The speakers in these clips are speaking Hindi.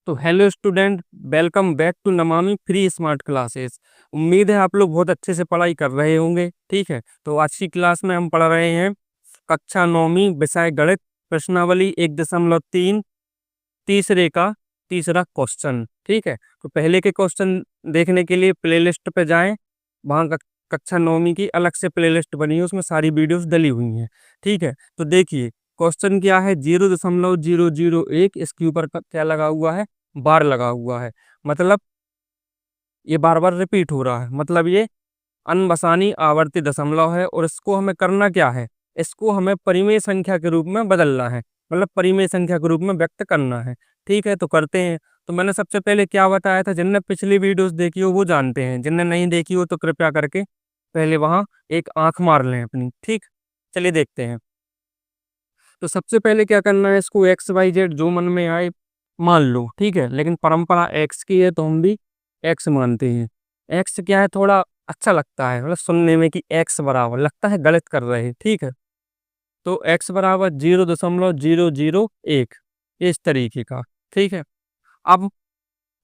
तो hello student, welcome back to Namami free smart classes. उम्मीद है आप लोग बहुत अच्छे से पढ़ाई कर रहे होंगे। ठीक है, तो आज की क्लास में हम पढ़ रहे हैं कक्षा 9वीं विषय गणित, प्रश्नावली 1.3, तीसरे का तीसरा क्वेश्चन। ठीक है, तो पहले के क्वेश्चन देखने के लिए प्लेलिस्ट पे जाएं। वहाँ कक्षा 9वीं की अलग से प्लेलिस्ट बनी है, उसमें सारी वीडियोस डली हुई हैं। ठीक है, तो देखिए क्वेश्चन क्या है, 0.001। इसके ऊपर क्या लगा हुआ है, बार लगा हुआ है। मतलब ये बार बार रिपीट हो रहा है, मतलब ये अनबसानी आवर्ती दशमलव है। और इसको हमें करना क्या है, इसको हमें परिमेय संख्या के रूप में बदलना है, मतलब परिमेय संख्या के रूप में व्यक्त करना है। ठीक है, तो करते हैं। तो मैंने सबसे पहले क्या बताया था, जिनने पिछली वीडियोस देखी हो वो जानते हैं, जिनने नहीं देखी हो तो कृपया करके पहले वहां एक आंख मार लें अपनी। ठीक, चलिए देखते हैं। तो सबसे पहले क्या करना है, इसको एक्स वाई जेड जो मन में आए मान लो। ठीक है, लेकिन परंपरा एक्स की है तो हम भी एक्स मानते हैं। एक्स क्या है, थोड़ा अच्छा लगता है, मतलब सुनने में कि एक्स बराबर लगता है गलत कर रहे हैं। ठीक है, तो एक्स बराबर 0.001, इस तरीके का। ठीक है, अब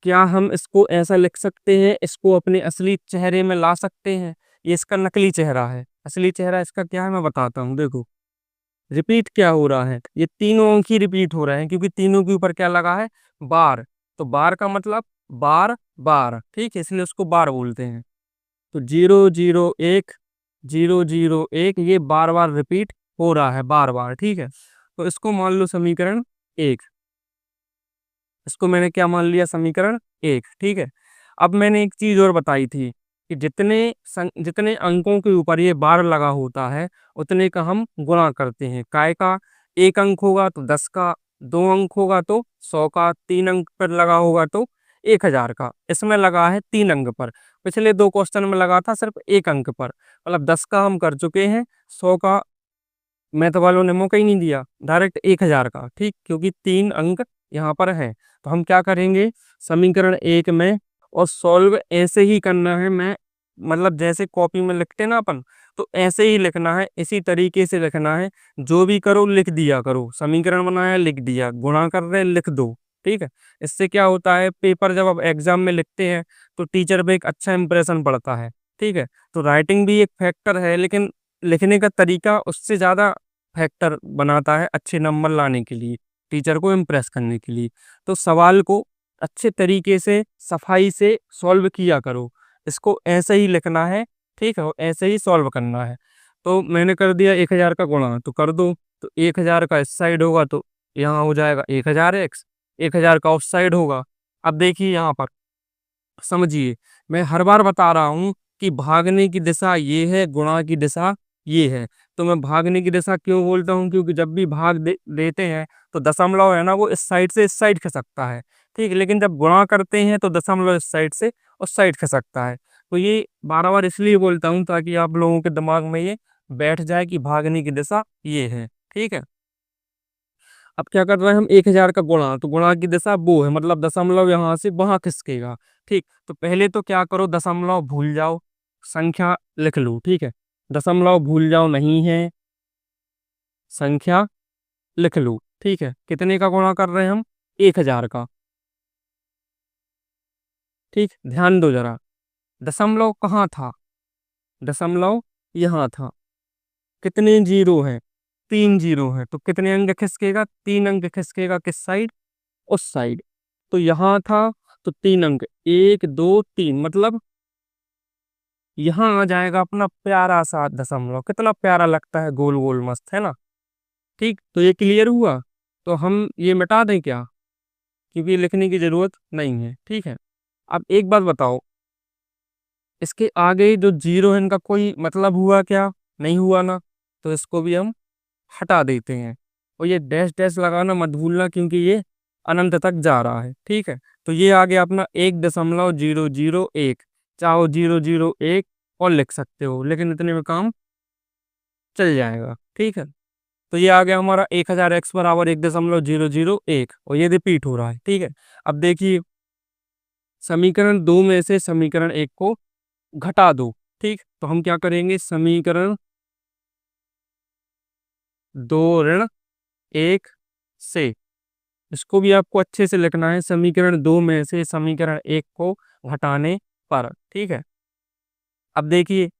क्या हम इसको ऐसा लिख सकते हैं, इसको अपने असली चेहरे में ला सकते हैं। ये इसका नकली चेहरा है, असली चेहरा इसका क्या है मैं बताता हूँ। देखो रिपीट क्या हो रहा है, ये तीनों अंक ही रिपीट हो रहे हैं क्योंकि तीनों के ऊपर क्या लगा है, बार। तो बार का मतलब बार बार। ठीक है, इसलिए उसको बार बोलते हैं। तो 0.0.1, 0.0.1 ये बार बार रिपीट हो रहा है, बार बार। ठीक है, तो इसको मान लो समीकरण 1। इसको मैंने क्या मान लिया, समीकरण 1। ठीक है, अब मैंने एक चीज और बताई थी कि जितने अंकों के ऊपर ये बार लगा होता है उतने का हम गुणा करते हैं। काय का, एक अंक होगा तो 10 का, दो अंक होगा तो 100 का, तीन अंक पर लगा होगा तो 1000 का। इसमें लगा है 3 अंक पर, पिछले दो क्वेश्चन में लगा था सिर्फ एक अंक पर। मतलब 10 का हम कर चुके हैं, 100 का मैथ वालों ने मौका ही नहीं दिया, डायरेक्ट 1000 का। ठीक, क्योंकि 3 अंक यहाँ पर है। तो हम क्या करेंगे, समीकरण 1 में और सॉल्व ऐसे ही करना है। मैं मतलब जैसे कॉपी में लिखते ना अपन, तो ऐसे ही लिखना है, इसी तरीके से लिखना है। जो भी करो लिख दिया करो, समीकरण बनाया लिख दिया, गुणा कर रहे लिख दो। ठीक है, इससे क्या होता है, पेपर जब आप एग्जाम में लिखते हैं तो टीचर पे एक अच्छा इंप्रेशन पड़ता है। ठीक है, तो राइटिंग भी एक फैक्टर है, लेकिन लिखने का तरीका उससे ज़्यादा फैक्टर बनाता है अच्छे नंबर लाने के लिए, टीचर को इम्प्रेस करने के लिए। तो सवाल को अच्छे तरीके से सफाई से सॉल्व किया करो, इसको ऐसे ही लिखना है। ठीक है, और ऐसे ही सॉल्व करना है। तो मैंने कर दिया 1000 का गुणा, तो कर दो। तो 1000 का इस साइड होगा तो यहाँ हो जाएगा 1000x, 1000 का उस साइड होगा। अब देखिए यहाँ पर समझिए, मैं हर बार बता रहा हूँ कि भागने की दिशा ये है, गुणा की दिशा ये है। तो मैं भागने की दिशा क्यों बोलता हूँ, क्योंकि जब भी देते हैं तो दशमलव है ना, वो इस साइड से इस साइड खिसकता है। ठीक, लेकिन जब गुणा करते हैं तो दशमलव इस साइड से उस साइड खिसकता है। तो ये बार बार इसलिए बोलता हूँ ताकि आप लोगों के दिमाग में ये बैठ जाए कि भागने की दिशा ये है। ठीक है, अब क्या कर रहे हैं हम, 1000 का गुणा, तो गुणा की दिशा वो है, मतलब दशमलव यहाँ से वहां खिसकेगा। ठीक, तो पहले तो क्या करो, दशमलव भूल जाओ, संख्या लिख लो। ठीक है, दशमलव भूल जाओ नहीं है, संख्या लिख लो। ठीक है, कितने का गुणा कर रहे हैं हम, 1000 का। ठीक, ध्यान दो जरा, दशमलव कहाँ था, दशमलव यहाँ था। कितने जीरो है, 3 जीरो है, तो कितने अंक खिसकेगा, 3 अंक खिसकेगा किस साइड, उस साइड। तो यहाँ था तो 3 अंक, 1 2 3, मतलब यहाँ आ जाएगा अपना प्यारा सा दशमलव। कितना प्यारा लगता है, गोल गोल मस्त है ना। ठीक, तो ये क्लियर हुआ। तो हम ये मिटा दें क्या, क्योंकि लिखने की जरूरत नहीं है। ठीक है, अब एक बात बताओ, इसके आगे जो जीरो है इनका कोई मतलब हुआ क्या, नहीं हुआ ना। तो इसको भी हम हटा देते हैं। और ये डैश डैश लगाना मत भूलना, क्योंकि ये अनंत तक जा रहा है। ठीक है, तो ये आ गया अपना 1.001। चाहो 0.01 और लिख सकते हो, लेकिन इतने में काम चल जाएगा। ठीक है, तो ये आ गया हमारा 1000x बराबर 1.001, और ये रिपीट हो रहा है। ठीक है, अब देखिए समीकरण 2 में से समीकरण 1 को घटा दो। ठीक, तो हम क्या करेंगे, समीकरण 2 ऋण 1 से इसको भी आपको अच्छे से लिखना है, समीकरण 2 में से समीकरण 1 को घटाने पर। ठीक है, अब देखिए,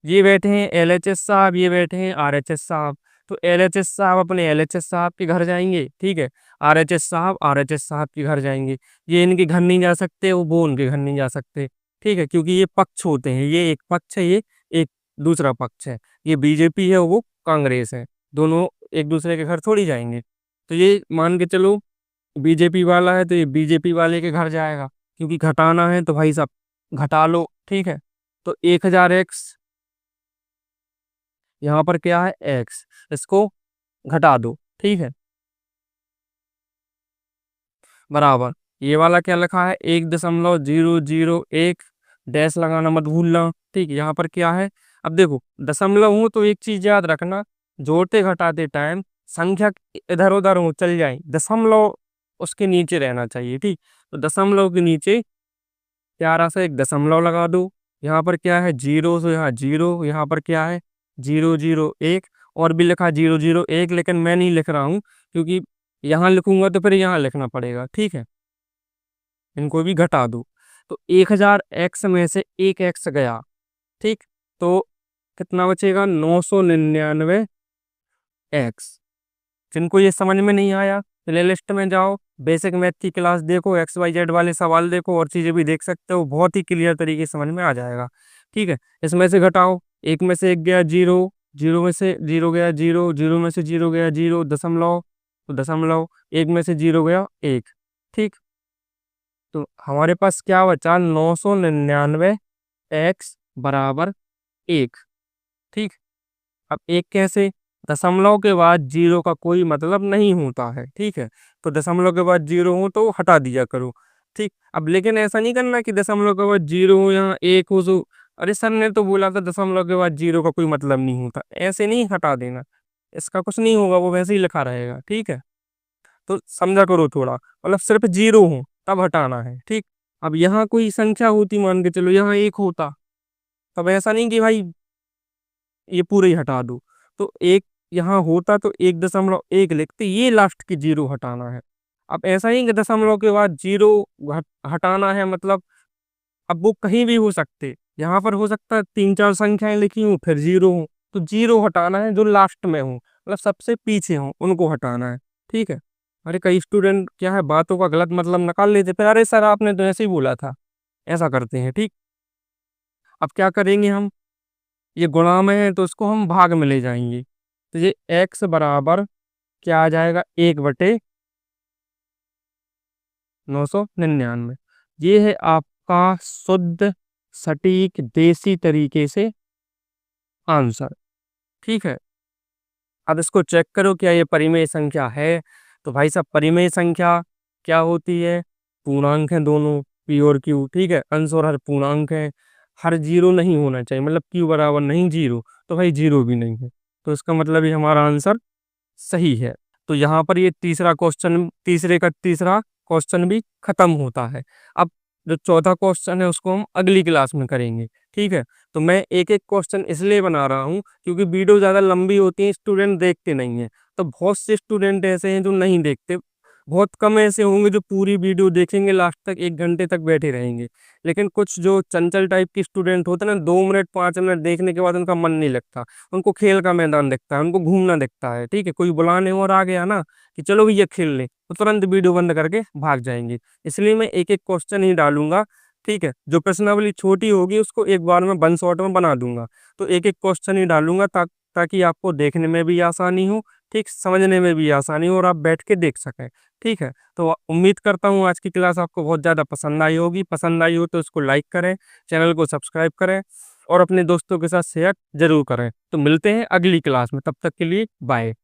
ये बैठे हैं एलएचएस साहब, ये बैठे हैं आरएचएस साहब। तो एलएचएस साहब अपने एलएचएस साहब के घर जाएंगे, ठीक है, आरएचएस साहब आरएचएस साहब के घर जाएंगे। ये इनके घर नहीं जा सकते, वो उनके घर नहीं जा सकते, ठीक है, क्योंकि ये पक्ष होते हैं, ये एक पक्ष है, ये एक दूसरा पक्ष है। ये बीजेपी है, वो कांग्रेस है, दोनों एक दूसरे के घर थोड़ी जाएंगे। तो ये मान के चलो बीजेपी वाला है तो ये बीजेपी वाले के घर जाएगा, क्योंकि घटाना है तो भाई साहब घटा लो। ठीक है, तो 1000x, यहाँ पर क्या है x, इसको घटा दो। ठीक है, बराबर ये वाला क्या लिखा है 1.001, डैश लगाना मत भूलना। ठीक है, यहाँ पर क्या है, अब देखो दशमलव हो तो एक चीज याद रखना, जोड़ते घटाते टाइम संख्या इधर उधर हो चल जाए, दशमलव उसके नीचे रहना चाहिए। ठीक, तो दशमलव के नीचे प्यारा सा एक दशमलव लगा दो। यहाँ पर क्या है जीरो, तो यहाँ जीरो, यहाँ पर क्या है 001, और भी लिखा 001, लेकिन मैं नहीं लिख रहा हूँ क्योंकि यहाँ लिखूंगा तो फिर यहाँ लिखना पड़ेगा। ठीक है, इनको भी घटा दो। तो 1000x में से एक x गया, ठीक, तो कितना बचेगा 999x। जिनको ये समझ में नहीं आया प्ले लिस्ट में जाओ, बेसिक मैथ की क्लास देखो, एक्स वाई जेड वाले सवाल देखो, और चीजें भी देख सकते हो, बहुत ही क्लियर तरीके से समझ में आ जाएगा। ठीक है, इसमें से घटाओ, एक में से एक गया जीरो, जीरो में से जीरो गया जीरो, जीरो में से जीरो गया जीरो, दशमलव, तो दशमलव, एक में से जीरो गया एक। ठीक, तो हमारे पास क्या बचा 999x बराबर एक। ठीक, अब एक कैसे, दशमलव के बाद जीरो का कोई मतलब नहीं होता है। ठीक है, तो दशमलव के बाद जीरो हो तो हटा दिया करो। ठीक, अब लेकिन ऐसा नहीं करना कि दशमलव के बाद जीरो हो यहाँ एक हो, तो अरे सर ने तो बोला था दशमलव के बाद जीरो का कोई मतलब नहीं होता, ऐसे नहीं हटा देना, इसका कुछ नहीं होगा, वो वैसे ही लिखा रहेगा। ठीक है, तो समझा करो थोड़ा, मतलब सिर्फ जीरो हो तब हटाना है। ठीक, अब यहाँ कोई संख्या होती, मान के चलो यहाँ एक होता, तब ऐसा नहीं कि भाई ये पूरे ही हटा दो, तो एक यहाँ होता तो 1.1 लिखते, ये लास्ट की जीरो हटाना है। अब ऐसा ही कि दशमलव के बाद जीरो हटाना है, मतलब अब वो कहीं भी हो सकते, यहाँ पर हो सकता है 3-4 संख्याएं लिखी हूँ फिर जीरो हो, तो जीरो हटाना है जो लास्ट में हो, मतलब सबसे पीछे हो उनको हटाना है। ठीक है, अरे कई स्टूडेंट क्या है बातों का गलत मतलब निकाल लेते, फिर अरे सर आपने तो ऐसे ही बोला था, ऐसा करते हैं। ठीक, अब क्या करेंगे हम, ये गुणा में है तो इसको हम भाग में ले जाएंगे, तो ये x बराबर क्या आ जाएगा 1/999। ये है आपका शुद्ध सटीक देसी तरीके से आंसर। ठीक है, अब इसको चेक करो क्या ये परिमेय संख्या है। तो भाई साहब परिमेय संख्या क्या होती है, पूर्णांक है दोनों, पी और क्यू। ठीक है, अंश और हर पूर्णांक है, हर जीरो नहीं होना चाहिए, मतलब क्यू बराबर नहीं जीरो, तो भाई जीरो भी नहीं है, तो इसका मतलब ये हमारा आंसर सही है। तो यहाँ पर ये तीसरा क्वेश्चन, तीसरे का तीसरा क्वेश्चन भी खत्म होता है। अब जो चौथा क्वेश्चन है उसको हम अगली क्लास में करेंगे। ठीक है, तो मैं एक एक क्वेश्चन इसलिए बना रहा हूँ क्योंकि वीडियो ज़्यादा लंबी होती है, स्टूडेंट देखते नहीं है, तो बहुत से स्टूडेंट ऐसे हैं जो नहीं देखते, बहुत कम ऐसे होंगे जो पूरी वीडियो देखेंगे, लास्ट तक 1 घंटे तक बैठे रहेंगे। लेकिन कुछ जो चंचल टाइप के स्टूडेंट होते हैं ना, 2 मिनट 5 मिनट देखने के बाद उनका मन नहीं लगता, उनको खेल का मैदान दिखता है, उनको घूमना दिखता है। ठीक है, कोई बुलाने और आ गया ना कि चलो भैया खेल ले, तो तुरंत वीडियो बंद करके भाग जाएंगे। इसलिए मैं एक एक क्वेश्चन ही डालूंगा। ठीक है, जो प्रश्नावली छोटी होगी उसको एक बार में 1 शॉट में बना दूंगा, तो एक एक क्वेश्चन ही डालूंगा ताकि आपको देखने में भी आसानी हो, ठीक, समझने में भी आसानी हो, और आप बैठ के देख सकें। ठीक है, तो उम्मीद करता हूँ आज की क्लास आपको बहुत ज़्यादा पसंद आई होगी। पसंद आई हो तो इसको लाइक करें, चैनल को सब्सक्राइब करें, और अपने दोस्तों के साथ शेयर जरूर करें। तो मिलते हैं अगली क्लास में, तब तक के लिए बाय।